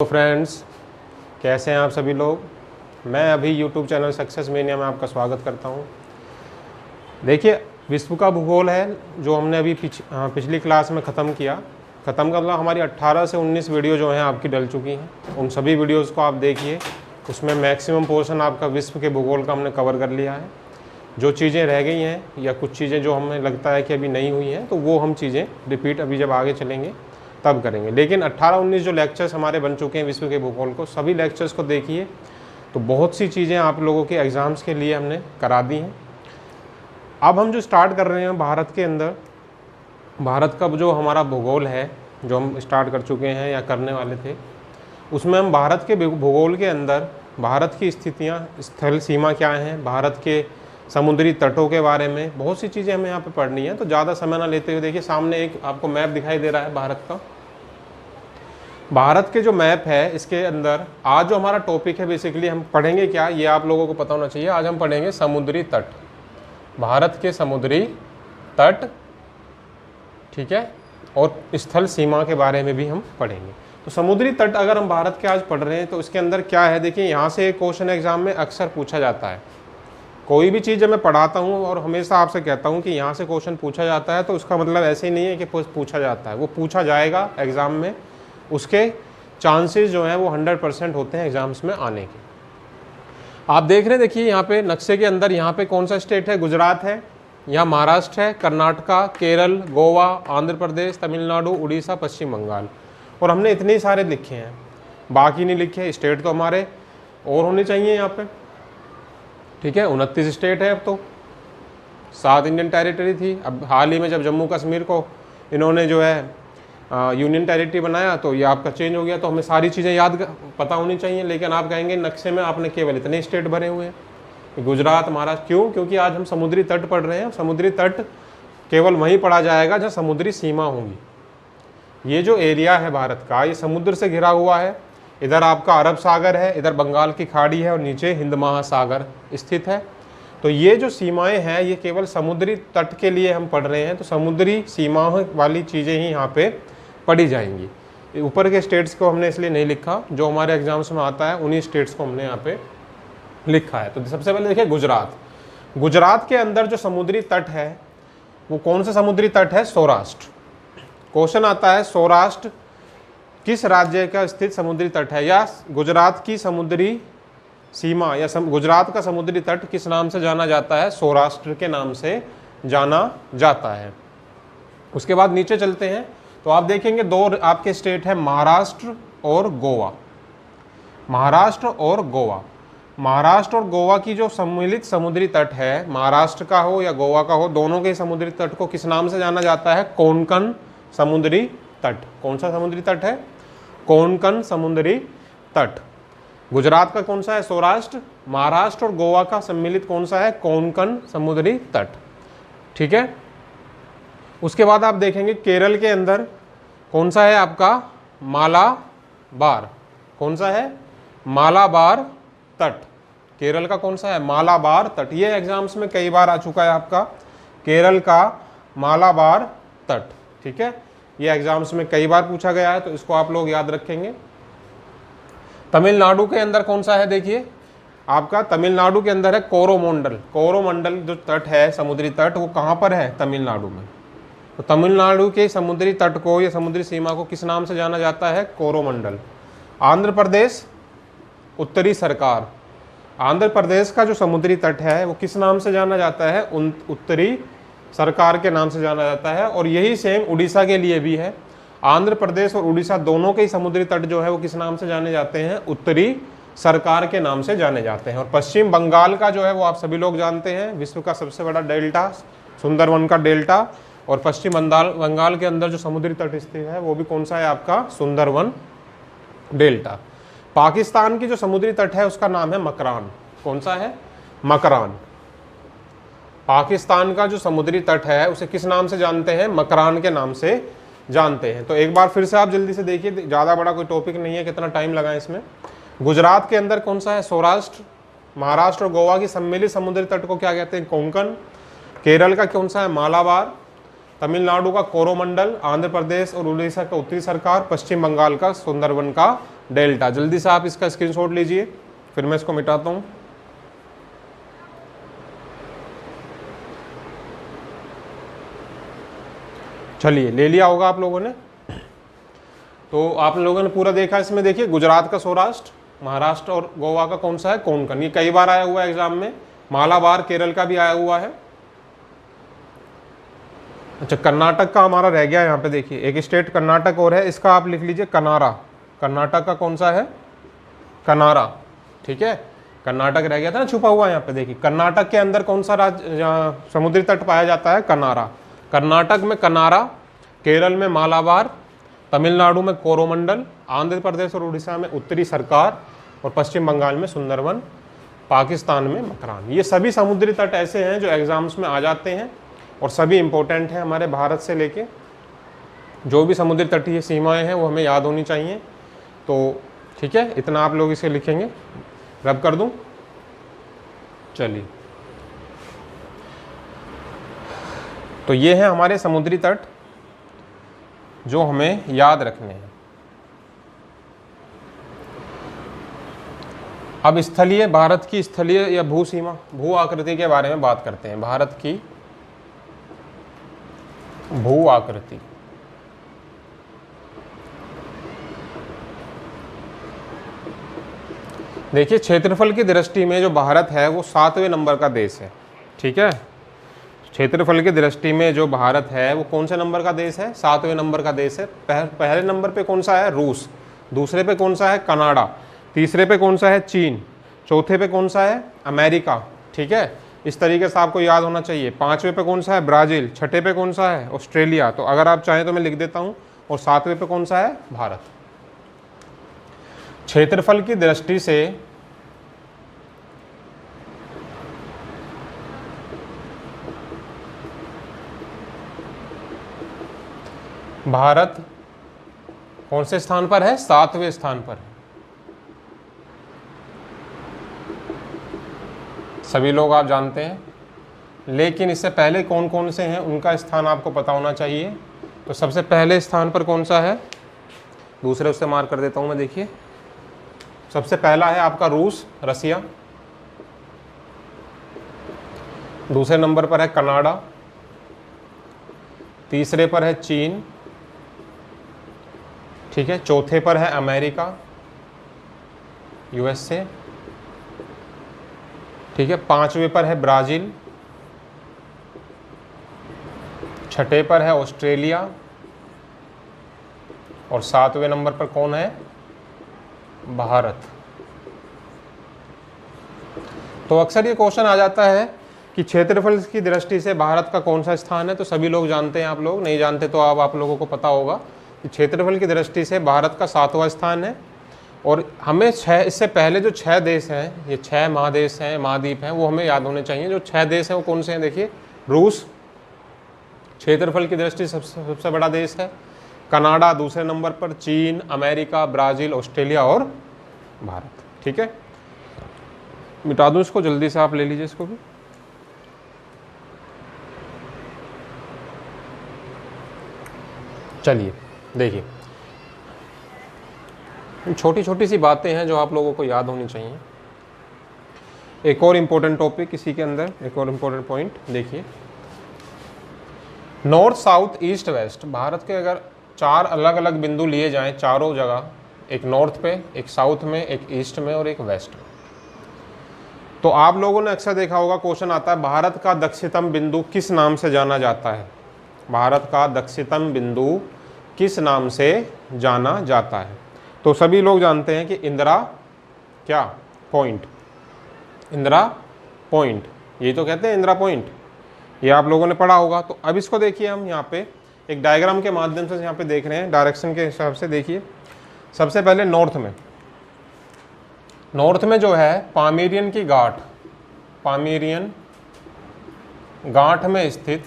तो फ्रेंड्स, कैसे हैं आप सभी लोग। मैं अभी यूट्यूब चैनल सक्सेस मेनिया में आपका स्वागत करता हूं। देखिए, विश्व का भूगोल है जो हमने अभी पिछली क्लास में ख़त्म का मतलब हमारी 18 से 19 वीडियो जो हैं आपकी डल चुकी हैं। उन सभी वीडियोज़ को आप देखिए, उसमें मैक्सिमम पोर्शन आपका विश्व के भूगोल का हमने कवर कर लिया है। जो चीज़ें रह गई हैं या कुछ चीज़ें जो हमें लगता है कि अभी नहीं हुई हैं, तो वो हम चीज़ें रिपीट अभी जब आगे चलेंगे तब करेंगे। लेकिन 18-19 जो लेक्चर्स हमारे बन चुके हैं विश्व के भूगोल को, सभी लेक्चर्स को देखिए तो बहुत सी चीज़ें आप लोगों के एग्ज़ाम्स के लिए हमने करा दी हैं। अब हम जो स्टार्ट कर रहे हैं भारत के अंदर, भारत का जो हमारा भूगोल है जो हम स्टार्ट कर चुके हैं या करने वाले थे, उसमें हम भारत के भूगोल के अंदर भारत की स्थितियाँ, स्थल सीमा क्या हैं, भारत के समुद्री तटों के बारे में बहुत सी चीज़ें हमें यहाँ पे पढ़नी है। तो ज़्यादा समय ना लेते हुए देखिए, सामने एक आपको मैप दिखाई दे रहा है भारत का। भारत के जो मैप है इसके अंदर आज जो हमारा टॉपिक है, बेसिकली हम पढ़ेंगे क्या, ये आप लोगों को पता होना चाहिए। आज हम पढ़ेंगे समुद्री तट, भारत के समुद्री तट, ठीक है, और स्थल सीमा के बारे में भी हम पढ़ेंगे। तो समुद्री तट अगर हम भारत के आज पढ़ रहे हैं तो इसके अंदर क्या है, देखिए यहाँ से एक क्वेश्चन एग्जाम में अक्सर पूछा जाता है। कोई भी चीज़ जब मैं पढ़ाता हूँ और हमेशा आपसे कहता हूँ कि यहाँ से क्वेश्चन पूछा जाता है, तो उसका मतलब ऐसे ही नहीं है कि पूछा जाता है, वो पूछा जाएगा एग्ज़ाम में। उसके चांसेस जो हैं वो 100% होते हैं एग्ज़ाम्स में आने के। आप देख रहे हैं, देखिए यहाँ पे नक्शे के अंदर, यहाँ पे कौन सा स्टेट है, गुजरात है, यहाँ महाराष्ट्र है, कर्नाटका, केरल, गोवा, आंध्र प्रदेश, तमिलनाडु, उड़ीसा, पश्चिम बंगाल, और हमने इतने सारे लिखे हैं, बाकी नहीं लिखे। स्टेट तो हमारे और होने चाहिए यहाँ पे, ठीक है। 29 स्टेट है अब तो, 7 इंडियन टेरिटरी थी। अब हाल ही में जब जम्मू कश्मीर को इन्होंने जो है यूनियन टेरिटरी बनाया तो ये आपका चेंज हो गया। तो हमें सारी चीज़ें पता होनी चाहिए, लेकिन आप कहेंगे नक्शे में आपने केवल इतने स्टेट भरे हुए हैं, गुजरात, महाराष्ट्र। क्यों? क्योंकि आज हम समुद्री तट पढ़ रहे हैं। समुद्री तट केवल वहीं पढ़ा जाएगा जहाँ समुद्री सीमा होंगी। ये जो एरिया है भारत का, ये समुद्र से घिरा हुआ है। इधर आपका अरब सागर है, इधर बंगाल की खाड़ी है और नीचे हिंद महासागर स्थित है। तो ये जो सीमाएं हैं ये केवल समुद्री तट के लिए हम पढ़ रहे हैं। तो समुद्री सीमाओं वाली चीज़ें ही यहाँ पे पढ़ी जाएंगी। ऊपर के स्टेट्स को हमने इसलिए नहीं लिखा, जो हमारे एग्जाम्स में आता है उन्हीं स्टेट्स को हमने यहाँ पे लिखा है। तो सबसे पहले देखिए गुजरात। गुजरात के अंदर जो समुद्री तट है वो कौन सा समुद्री तट है? सौराष्ट्र। क्वेश्चन आता है सौराष्ट्र किस राज्य का स्थित समुद्री तट है, या गुजरात की समुद्री सीमा या गुजरात का समुद्री तट किस नाम से जाना जाता है? सौराष्ट्र के नाम से जाना जाता है। उसके बाद नीचे चलते हैं तो आप देखेंगे दो आपके स्टेट है, महाराष्ट्र और गोवा। महाराष्ट्र और गोवा, महाराष्ट्र और गोवा की जो सम्मिलित समुद्री तट है, महाराष्ट्र का हो या गोवा का हो, दोनों के समुद्री तट को किस नाम से जाना जाता है? कोंकण समुद्री तट। कौन सा समुद्री तट है? कोंकण समुद्री तट। गुजरात का कौन सा है? सौराष्ट्र। महाराष्ट्र और गोवा का सम्मिलित कौन सा है? कोंकण समुद्री तट, ठीक है। उसके बाद आप देखेंगे केरल के अंदर कौन सा है आपका? मालाबार। कौन सा है? मालाबार तट। केरल का कौन सा है? मालाबार तट। ये एग्जाम्स में कई बार आ चुका है आपका, केरल का मालाबार तट, ठीक है। ये एग्जाम्स में कई बार पूछा गया है, तो इसको आप लोग याद रखेंगे। तमिलनाडु के अंदर कौन सा है? देखिए आपका तमिलनाडु के अंदर है कोरोमंडल। कोरोमंडल जो तट है समुद्री तट, वो कहाँ पर है? तमिलनाडु में। तो तमिलनाडु के समुद्री तट को या समुद्री सीमा को किस नाम से जाना जाता है? कोरोमंडल। आंध्र प्रदेश उत्तरी सरकार, आंध्र प्रदेश का जो समुद्री तट है वो किस नाम से जाना जाता है? उत्तरी सरकार के नाम से जाना जाता है। और यही सेम उड़ीसा के लिए भी है। आंध्र प्रदेश और उड़ीसा दोनों के ही समुद्री तट जो है वो किस नाम से जाने जाते हैं? उत्तरी सरकार के नाम से जाने जाते हैं। और पश्चिम बंगाल का जो है वो आप सभी लोग जानते हैं, विश्व का सबसे बड़ा डेल्टा, सुंदरवन का डेल्टा। और पश्चिम बंगाल के अंदर जो समुद्री तट स्थित है वो भी कौन सा है आपका? सुंदरवन डेल्टा। पाकिस्तान की जो समुद्री तट है उसका नाम है मकरान। कौन सा है? मकरान। पाकिस्तान का जो समुद्री तट है उसे किस नाम से जानते हैं? मकरान के नाम से जानते हैं। तो एक बार फिर से आप जल्दी से देखिए, ज़्यादा बड़ा कोई टॉपिक नहीं है, कितना टाइम लगा इसमें। गुजरात के अंदर कौन सा है? सौराष्ट्र। महाराष्ट्र और गोवा की सम्मिलित समुद्री तट को क्या कहते हैं? कोंकण। केरल का कौन सा है? मालाबार। तमिलनाडु का कोरोमंडल, आंध्र प्रदेश और उड़ीसा का उत्तरी सरकार, पश्चिम बंगाल का सुंदरवन का डेल्टा। जल्दी से आप इसका स्क्रीनशॉट लीजिए, फिर मैं इसको मिटाता हूं। चलिए, ले लिया होगा आप लोगों ने। तो आप लोगों ने पूरा देखा। इसमें देखिए, गुजरात का सौराष्ट्र, महाराष्ट्र और गोवा का कौन सा है, कोंकण। ये कई बार आया हुआ है एग्जाम में। मालाबार केरल का भी आया हुआ है। अच्छा, कर्नाटक का हमारा रह गया यहाँ पे। देखिए, एक स्टेट कर्नाटक और है, इसका आप लिख लीजिए कनारा। कर्नाटक का कौन सा है, कनारा। ठीक है, कर्नाटक रह गया था ना छुपा हुआ यहाँ पे। देखिए, कर्नाटक के अंदर कौन सा राज्य समुद्री तट पाया जाता है, कनारा। कर्नाटक में कनारा, केरल में मालाबार, तमिलनाडु में कोरोमंडल, आंध्र प्रदेश और उड़ीसा में उत्तरी सरकार और पश्चिम बंगाल में सुंदरवन, पाकिस्तान में मकरान। ये सभी समुद्री तट ऐसे हैं जो एग्जाम्स में आ जाते हैं और सभी इंपॉर्टेंट हैं। हमारे भारत से लेके जो भी समुद्री तटीय सीमाएं हैं वो हमें याद होनी चाहिए। तो ठीक है, इतना आप लोग इसे लिखेंगे। रब कर दूं, चलिए। तो ये है हमारे समुद्री तट जो हमें याद रखने हैं। अब स्थलीय, भारत की स्थलीय या भू सीमा, भू आकृति के बारे में बात करते हैं। भारत की भू आकृति। देखिए, क्षेत्रफल की दृष्टि में जो भारत है वो 7वें नंबर का देश है। ठीक है, क्षेत्रफल की दृष्टि में जो भारत है वो कौन से नंबर का देश है, 7वें नंबर का देश है। पहले नंबर पे कौन सा है, रूस। दूसरे पे कौन सा है, कनाडा। तीसरे पे कौन सा है, चीन। चौथे पे कौन सा है, अमेरिका। ठीक है, इस तरीके से आपको याद होना चाहिए। 5वें पे कौन सा है, ब्राज़ील। 6ठे पे कौन सा है, ऑस्ट्रेलिया। तो अगर आप चाहें तो मैं लिख देता हूँ। और 7वें पे कौन सा है, भारत। क्षेत्रफल की दृष्टि से भारत कौन से स्थान पर है, 7वें स्थान पर है। सभी लोग आप जानते हैं, लेकिन इससे पहले कौन कौन से हैं उनका स्थान आपको पता होना चाहिए। तो सबसे पहले स्थान पर कौन सा है, दूसरे उससे मार्क कर देता हूं मैं। देखिए, सबसे पहला है आपका रूस, रसिया। दूसरे नंबर पर है कनाडा। तीसरे पर है चीन। ठीक है, चौथे पर है अमेरिका, यूएसए। ठीक है, 5वें पर है ब्राज़ील। 6ठे पर है ऑस्ट्रेलिया। और 7वें नंबर पर कौन है, भारत। तो अक्सर ये क्वेश्चन आ जाता है कि क्षेत्रफल की दृष्टि से भारत का कौन सा स्थान है। तो सभी लोग जानते हैं, आप लोग नहीं जानते तो आप लोगों को पता होगा कि क्षेत्रफल की दृष्टि से भारत का 7वां स्थान है। और हमें इससे पहले जो 6 देश हैं, ये 6 महादेश हैं, महाद्वीप हैं, वो हमें याद होने चाहिए। जो 6 देश हैं वो कौन से हैं, देखिए, रूस क्षेत्रफल की दृष्टि से सबसे बड़ा देश है। कनाडा दूसरे नंबर पर, चीन, अमेरिका, ब्राज़ील, ऑस्ट्रेलिया और भारत। ठीक है, मिटा दूं इसको, जल्दी से आप ले लीजिए इसको भी। चलिए, देखिए, छोटी छोटी सी बातें हैं जो आप लोगों को याद होनी चाहिए। एक और इम्पोर्टेंट टॉपिक इसी के अंदर, एक और इम्पोर्टेंट पॉइंट देखिए, north, south, east, west. Bharat के अगर 4 अलग अलग बिंदु लिए जाएं चारों जगह, एक नॉर्थ पे, एक साउथ में, एक ईस्ट में और एक वेस्ट में, तो आप लोगों ने अक्सर देखा होगा क्वेश्चन आता है, भारत का दक्षिणतम बिंदु किस नाम से जाना जाता है। भारत का दक्षिणतम बिंदु किस नाम से जाना जाता है। तो सभी लोग जानते हैं कि इंदिरा क्या पॉइंट, इंदिरा पॉइंट, यही तो कहते हैं इंदिरा पॉइंट। ये आप लोगों ने पढ़ा होगा। तो अब इसको देखिए, हम यहाँ पे एक डायग्राम के माध्यम से यहाँ पे देख रहे हैं, डायरेक्शन के हिसाब से। देखिए, सबसे पहले नॉर्थ में जो है पामीरियन की गांठ, पामीरियन गांठ में स्थित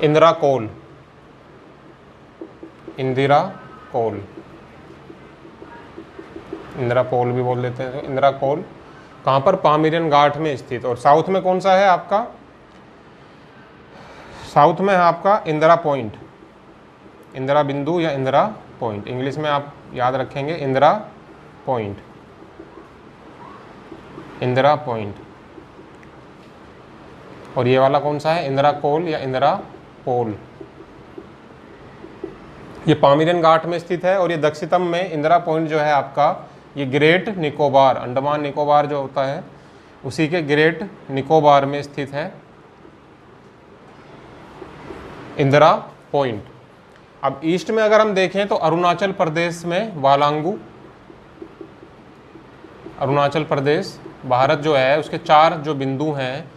इंदिरा कोल, इंदिरा कोल, इंदिरा पोल भी बोल देते हैं, इंदिरा कोल कहाँ पर, पामीरियन घाट में स्थित। और साउथ में कौन सा है आपका, साउथ में है आपका इंदिरा पॉइंट, इंदिरा बिंदु या इंदिरा पॉइंट, इंग्लिश में आप याद रखेंगे इंदिरा पॉइंट, इंदिरा पॉइंट। और ये वाला कौन सा है, इंदिरा कोल या इंदिरा पोल। ये पामीरियन घाट में स्थित है। और ये दक्षिणतम में इंदिरा पॉइंट जो है आपका, ये ग्रेट निकोबार, अंडमान निकोबार जो होता है उसी के ग्रेट निकोबार में स्थित है इंदिरा पॉइंट। अब ईस्ट में अगर हम देखें तो अरुणाचल प्रदेश में वालांगू, अरुणाचल प्रदेश, भारत जो है उसके 4 जो बिंदु हैं,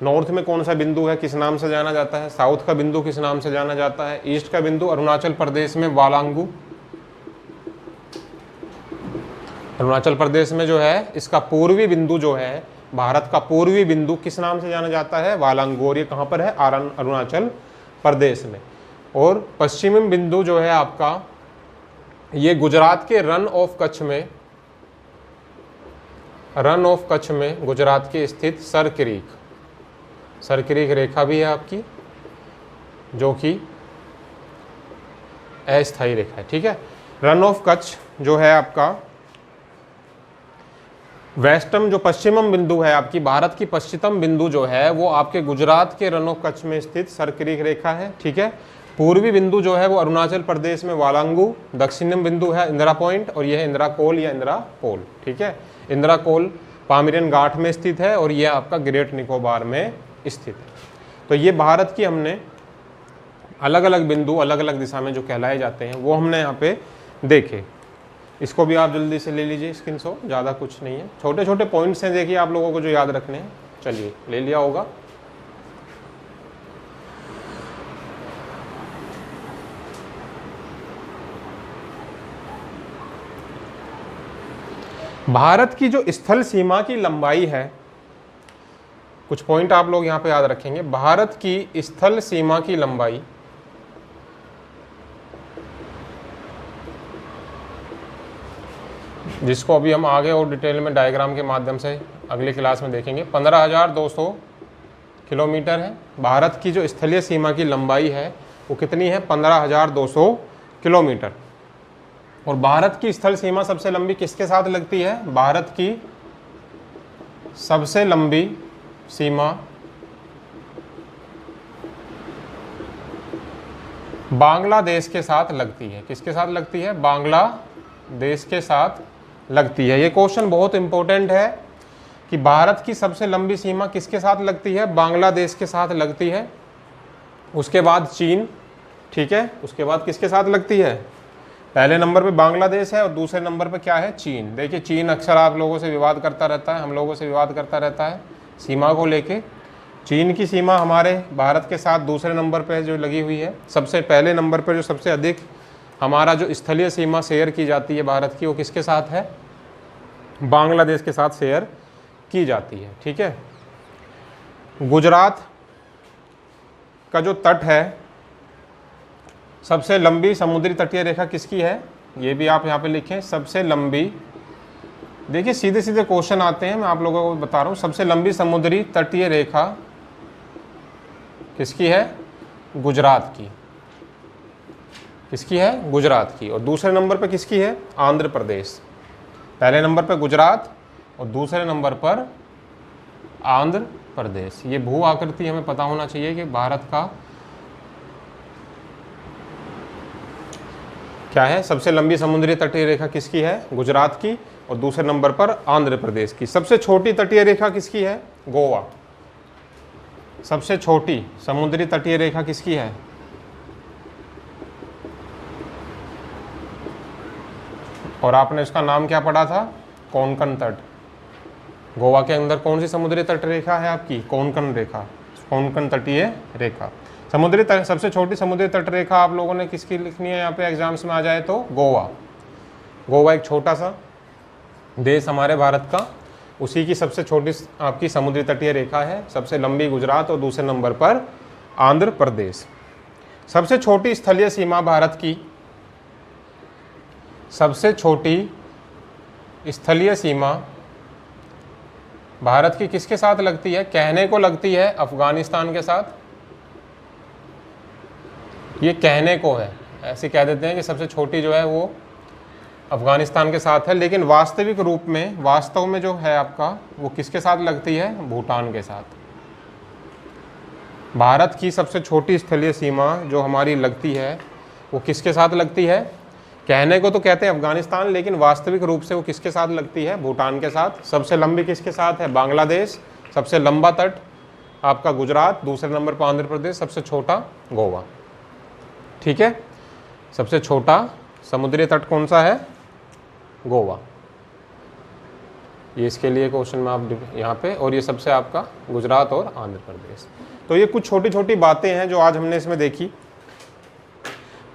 नॉर्थ में कौन सा बिंदु है, किस नाम से जाना जाता है, साउथ का बिंदु किस नाम से जाना जाता है, ईस्ट का बिंदु अरुणाचल प्रदेश में वालांगू, अरुणाचल प्रदेश में जो है इसका पूर्वी बिंदु जो है, भारत का पूर्वी बिंदु किस नाम से जाना जाता है, वालांगू। और ये कहाँ पर है, अरुणाचल प्रदेश में। और पश्चिमी बिंदु जो है आपका, ये गुजरात के रन ऑफ कच्छ में, रन ऑफ कच्छ में गुजरात के स्थित सर क्रीक, सर क्रीक रेखा भी है आपकी, जो कि अस्थायी रेखा है, ठीक है। रन ऑफ कच्छ जो है आपका वेस्टर्न, जो पश्चिमम बिंदु है आपकी, भारत की पश्चिमतम बिंदु जो है वो आपके गुजरात के रन ऑफ कच्छ में स्थित सर क्रीक रेखा है, ठीक है। पूर्वी बिंदु जो है वो अरुणाचल प्रदेश में वालांगू, दक्षिणम बिंदु है इंदिरा पॉइंट, और यह है इंदिरा कोल या इंदिरा पोल, ठीक है। इंदिरा कोल पामीरियन घाट में स्थित है और यह आपका ग्रेट निकोबार में स्थित है। तो ये भारत की हमने अलग अलग बिंदु अलग अलग दिशा में जो कहलाए जाते हैं वो हमने यहाँ पे देखे। इसको भी आप जल्दी से ले लीजिए स्क्रीनशॉट, ज़्यादा कुछ नहीं है, छोटे छोटे पॉइंट्स हैं, देखिए आप लोगों को जो याद रखने हैं। चलिए, ले लिया होगा। भारत की जो स्थल सीमा की लंबाई है, कुछ पॉइंट आप लोग यहाँ पे याद रखेंगे। भारत की स्थल सीमा की लंबाई जिसको अभी हम आगे और डिटेल में डायग्राम के माध्यम से अगली क्लास में देखेंगे, 15,200 किलोमीटर है। भारत की जो स्थलीय सीमा की लंबाई है वो कितनी है, 15,200 किलोमीटर। और भारत की स्थल सीमा सबसे लंबी किसके साथ लगती है, भारत की सबसे लंबी सीमा बांग्लादेश के साथ लगती है। किसके साथ लगती है, बांग्लादेश के साथ लगती है। ये क्वेश्चन बहुत इंपॉर्टेंट है कि भारत की सबसे लंबी सीमा किसके साथ लगती है, बांग्लादेश के साथ लगती है। उसके बाद चीन, ठीक है, उसके बाद किसके साथ लगती है, पहले नंबर पे बांग्लादेश है और दूसरे नंबर पे क्या है, चीन। देखिए चीन अक्सर आप लोगों से विवाद करता रहता है, हम लोगों से विवाद करता रहता है सीमा को लेके। चीन की सीमा हमारे भारत के साथ दूसरे नंबर पे जो लगी हुई है। सबसे पहले नंबर पर जो सबसे अधिक हमारा जो स्थलीय सीमा शेयर की जाती है भारत की, वो किसके साथ है, बांग्लादेश के साथ शेयर की जाती है, ठीक है। गुजरात का जो तट है, सबसे लंबी समुद्री तटीय रेखा किसकी है, ये भी आप यहाँ पे लिखें, सबसे लंबी। देखिए सीधे सीधे क्वेश्चन आते हैं, मैं आप लोगों को बता रहा हूँ। सबसे लंबी समुद्री तटीय रेखा किसकी है, गुजरात की। किसकी है, गुजरात की। और दूसरे नंबर पे किसकी है, आंध्र प्रदेश। पहले नंबर पे गुजरात और दूसरे नंबर पर आंध्र प्रदेश। ये भू आकृति हमें पता होना चाहिए कि भारत का क्या है, सबसे लंबी समुद्री तटीय रेखा किसकी है, गुजरात की, और दूसरे नंबर पर आंध्र प्रदेश की। सबसे छोटी तटीय रेखा किसकी है, गोवा। सबसे छोटी समुद्री तटीय रेखा किसकी है, और आपने इसका नाम क्या पढ़ा था, कोंकण तट। गोवा के अंदर कौन सी समुद्री तट रेखा है आपकी, कोंकण रेखा, कोंकण तटीय रेखा। समुद्री तट, सबसे छोटी समुद्री तट रेखा आप लोगों ने किसकी लिखनी है यहाँ पे एग्जाम्स में आ जाए तो, गोवा। गोवा एक छोटा सा देश हमारे भारत का, उसी की सबसे छोटी आपकी समुद्री तटीय रेखा है। सबसे लंबी गुजरात और दूसरे नंबर पर आंध्र प्रदेश। सबसे छोटी स्थलीय सीमा भारत की, सबसे छोटी स्थलीय सीमा भारत की किसके साथ लगती है? कहने को लगती है अफगानिस्तान के साथ, ये कहने को है, ऐसे कह देते हैं कि सबसे छोटी जो है वो अफगानिस्तान के साथ है, लेकिन वास्तविक रूप में, वास्तव में जो है आपका वो किसके साथ लगती है? भूटान के साथ। भारत की सबसे छोटी स्थलीय सीमा जो हमारी लगती है वो किसके साथ लगती है? कहने को तो कहते हैं अफगानिस्तान, लेकिन वास्तविक रूप से वो किसके साथ लगती है? भूटान के साथ। सबसे लंबी किसके साथ है? बांग्लादेश। सबसे लंबा तट आपका गुजरात, दूसरे नंबर पर आंध्र प्रदेश, सबसे छोटा गोवा। ठीक है, सबसे छोटा समुद्री तट कौन सा है? गोवा। ये इसके लिए क्वेश्चन में आप यहाँ पे, और ये सबसे आपका गुजरात और आंध्र प्रदेश। तो ये कुछ छोटी छोटी बातें हैं जो आज हमने इसमें देखी।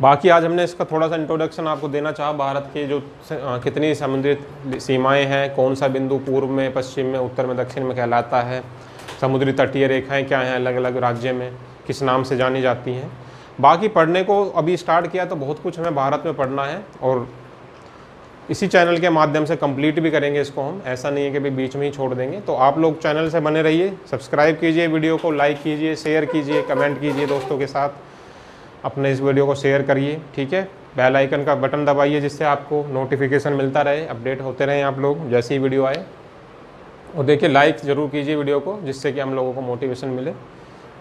बाकी आज हमने इसका थोड़ा सा इंट्रोडक्शन आपको देना चाहा, भारत के जो कितनी समुद्री सीमाएं हैं, कौन सा बिंदु पूर्व में, पश्चिम में, उत्तर में, दक्षिण में कहलाता है, समुद्री तटीय रेखाएं क्या हैं, अलग अलग राज्य में किस नाम से जानी जाती हैं। बाकी पढ़ने को अभी स्टार्ट किया तो बहुत कुछ हमें भारत में पढ़ना है, और इसी चैनल के माध्यम से कंप्लीट भी करेंगे इसको हम, ऐसा नहीं है कि भाई बीच में ही छोड़ देंगे। तो आप लोग चैनल से बने रहिए, सब्सक्राइब कीजिए, वीडियो को लाइक कीजिए, शेयर कीजिए, कमेंट कीजिए दोस्तों के साथ, अपने इस वीडियो को शेयर करिए। ठीक है, बेल आइकन का बटन दबाइए जिससे आपको नोटिफिकेशन मिलता रहे, अपडेट होते रहें आप लोग जैसे ही वीडियो आए। और देखिए लाइक ज़रूर कीजिए वीडियो को, जिससे कि हम लोगों को मोटिवेशन मिले।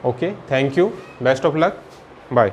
Okay, thank you, best of luck, bye.